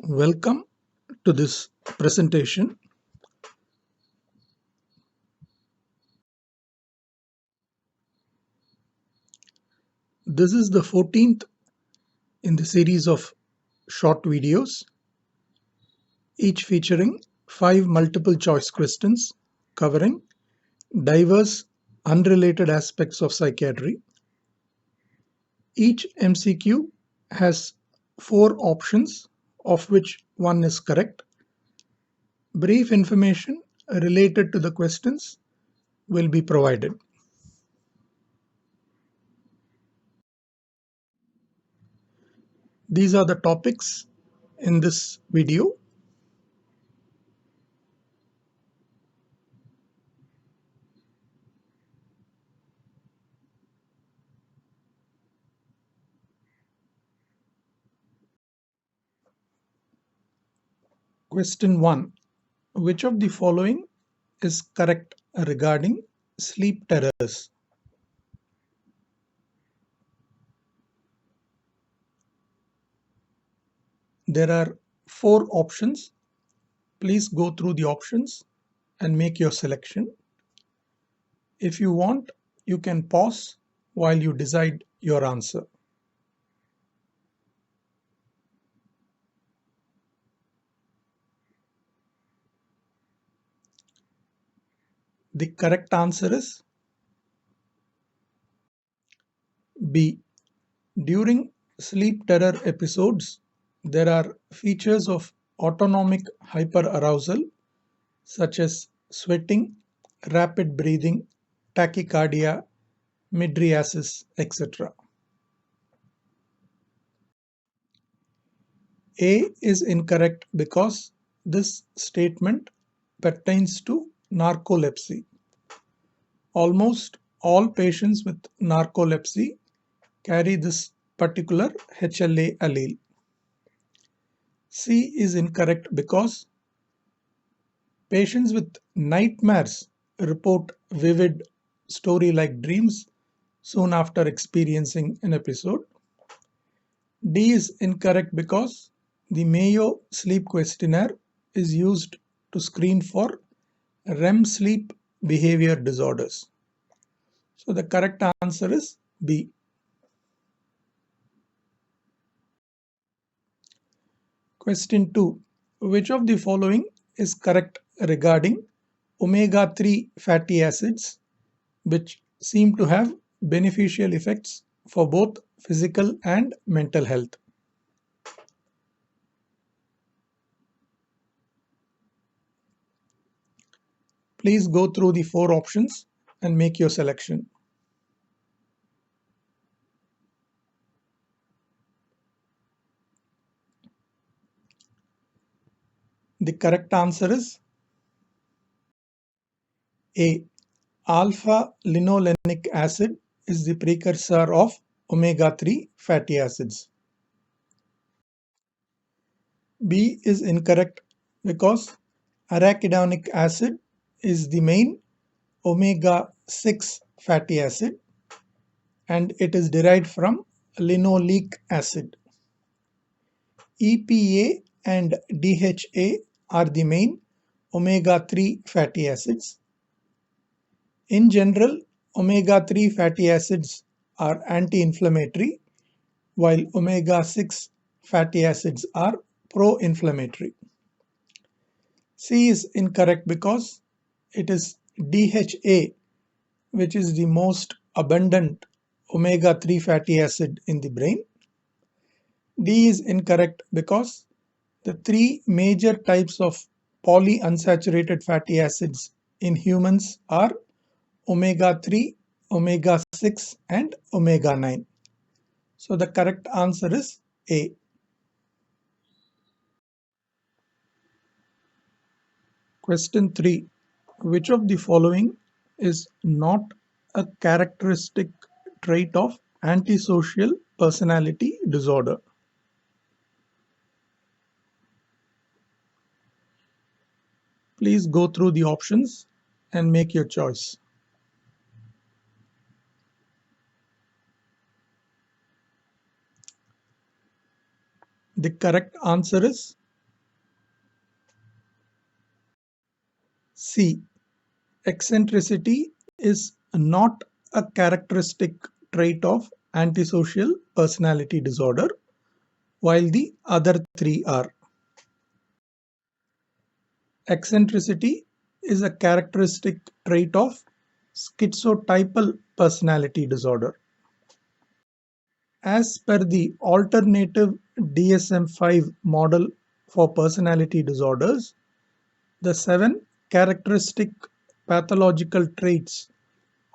Welcome to this presentation. This is the 14th in the series of short videos, each featuring 5 multiple choice questions covering diverse unrelated aspects of psychiatry. Each MCQ has 4 options, of which one is correct. Brief information related to the questions will be provided. These are the topics in this video. Question 1. Which of the following is correct regarding sleep terrors? There are 4 options. Please go through the options and make your selection. If you want, you can pause while you decide your answer. The correct answer is B. During sleep terror episodes, there are features of autonomic hyperarousal such as sweating, rapid breathing, tachycardia, mydriasis, etc. A is incorrect because this statement pertains to narcolepsy. Almost all patients with narcolepsy carry this particular HLA allele. C is incorrect because patients with nightmares report vivid story-like dreams soon after experiencing an episode. D is incorrect because the Mayo Sleep Questionnaire is used to screen for REM sleep behavior disorders. So the correct answer is B. Question 2. Which of the following is correct regarding omega-3 fatty acids, which seem to have beneficial effects for both physical and mental health? Please go through the 4 options and make your selection. The correct answer is A. Alpha-linolenic acid is the precursor of omega-3 fatty acids. B is incorrect because arachidonic acid is the main omega-6 fatty acid and it is derived from linoleic acid. EPA and DHA are the main omega-3 fatty acids. In general, omega-3 fatty acids are anti-inflammatory, while omega-6 fatty acids are pro-inflammatory. C is incorrect because it is DHA which is the most abundant omega-3 fatty acid in the brain. D is incorrect because the 3 major types of polyunsaturated fatty acids in humans are omega-3, omega-6 and omega-9. So the correct answer is A. Question 3. Which of the following is not a characteristic trait of antisocial personality disorder? Please go through the options and make your choice. The correct answer is C. Eccentricity is not a characteristic trait of antisocial personality disorder, while the other three are. Eccentricity is a characteristic trait of schizotypal personality disorder. As per the alternative DSM-5 model for personality disorders, the 7 characteristic pathological traits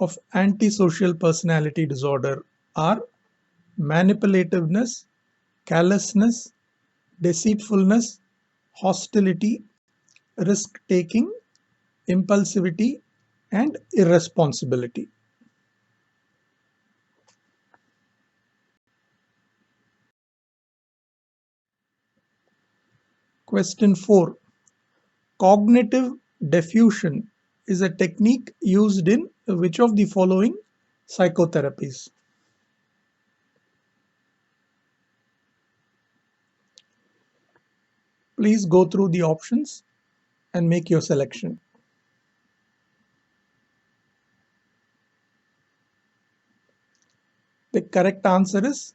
of antisocial personality disorder are manipulativeness, callousness, deceitfulness, hostility, risk-taking, impulsivity, and irresponsibility. Question 4. Cognitive diffusion is a technique used in which of the following psychotherapies? Please go through the options and make your selection. The correct answer is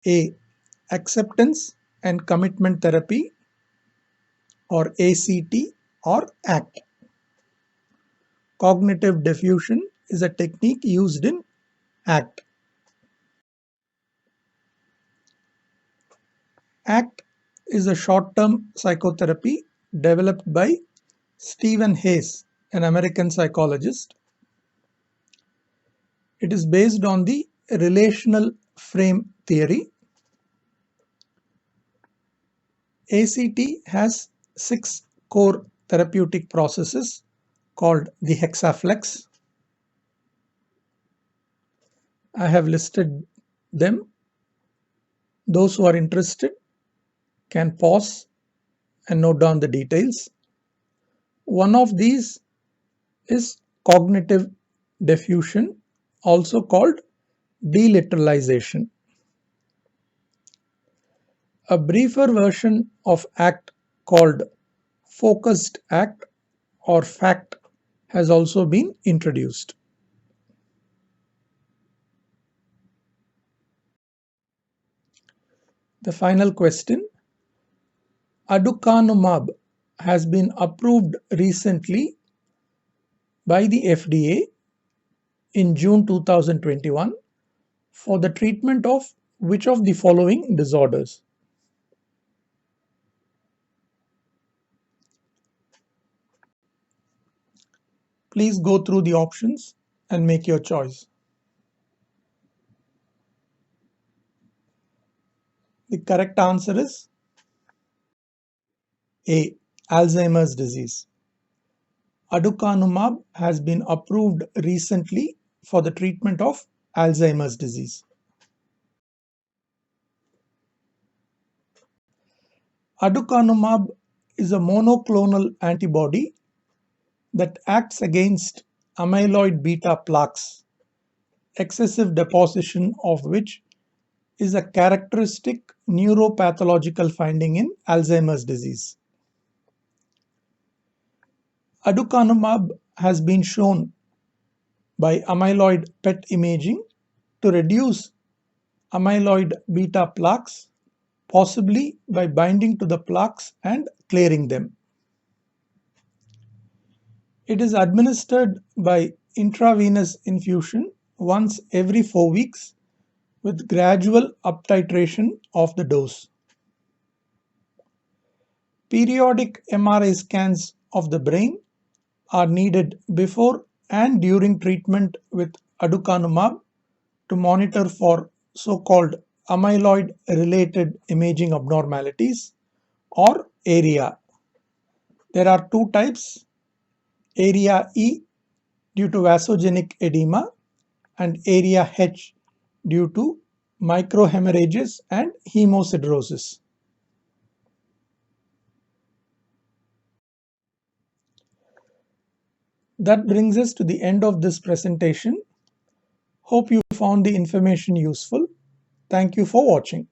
A. Acceptance and commitment therapy, or ACT, or ACT. Cognitive diffusion is a technique used in ACT. ACT is a short-term psychotherapy developed by Stephen Hayes, an American psychologist. It is based on the relational frame theory. ACT has 6 core therapeutic processes called the hexaflex. I have listed them. Those who are interested can pause and note down the details. One of these is cognitive diffusion, also called deliteralization. A briefer version of ACT called focused ACT or FACT has also been introduced. The final question. Aducanumab has been approved recently by the FDA in June 2021 for the treatment of which of the following disorders? Please go through the options and make your choice. The correct answer is A. Alzheimer's disease. Aducanumab has been approved recently for the treatment of Alzheimer's disease. Aducanumab is a monoclonal antibody that acts against amyloid beta plaques, excessive deposition of which is a characteristic neuropathological finding in Alzheimer's disease. Aducanumab has been shown by amyloid PET imaging to reduce amyloid beta plaques, possibly by binding to the plaques and clearing them. It is administered by intravenous infusion once every 4 weeks with gradual uptitration of the dose. Periodic MRI scans of the brain are needed before and during treatment with aducanumab to monitor for so-called amyloid-related imaging abnormalities, or ARIA. There are 2 types, ARIA E due to vasogenic edema and ARIA H due to microhemorrhages and hemosiderosis. That brings us to the end of this presentation. Hope you found the information useful. Thank you for watching.